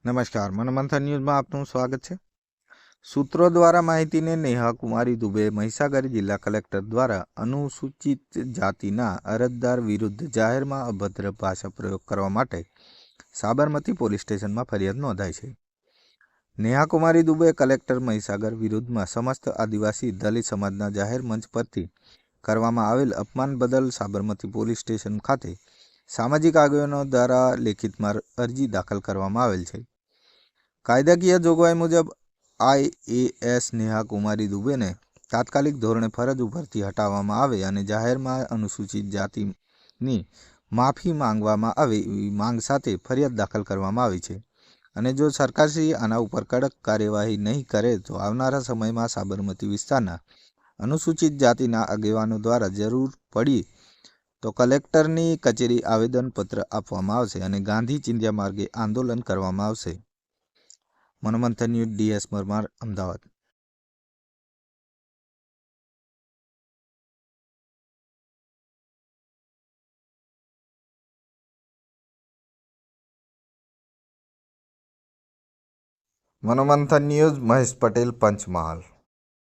નમસ્કાર, મનમંથન ન્યૂઝમાં આપનું સ્વાગત છે। સૂત્રો દ્વારા માહિતીને નેહા કુમારી દુબે મહીસાગર જિલ્લા કલેક્ટર દ્વારા અનુસૂચિત જાતિના અરજદાર વિરુદ્ધ જાહેરમાં અભદ્ર ભાષા પ્રયોગ કરવા માટે સાબરમતી પોલીસ સ્ટેશનમાં ફરિયાદ નોંધાઈ છે। નેહા કુમારી દુબે કલેક્ટર મહીસાગર વિરુદ્ધમાં સમસ્ત આદિવાસી દલિત સમાજના જાહેર મંચ પરથી કરવામાં આવેલ અપમાન બદલ સાબરમતી પોલીસ સ્ટેશન ખાતે સામાજિક આગેવાનો દ્વારા લેખિતમાં અરજી દાખલ કરવામાં આવેલ છે। કાયદાકીય જોગવાઈ મુજબ IAS નેહા કુમારી દુબેને તાત્કાલિક ધોરણે ફરજ ઉપરથી હટાવવામાં આવે અને જાહેરમાં અનુસૂચિત જાતિની માફી માંગવામાં આવે એવી માંગ સાથે ફરિયાદ દાખલ કરવામાં આવી છે અને જો સરકારશ્રી આના ઉપર કડક કાર્યવાહી નહીં કરે તો આવનારા સમયમાં સાબરમતી વિસ્તારના અનુસૂચિત જાતિના આગેવાનો દ્વારા જરૂર પડી તો કલેક્ટરની કચેરી આવેદનપત્ર આપવામાં આવશે અને ગાંધી ચિંધ્યા માર્ગે આંદોલન કરવામાં આવશે। Manmanthan news DS Parmar, Ahmedabad. Manomanthan news, Mahesh Patel, Panchmahal.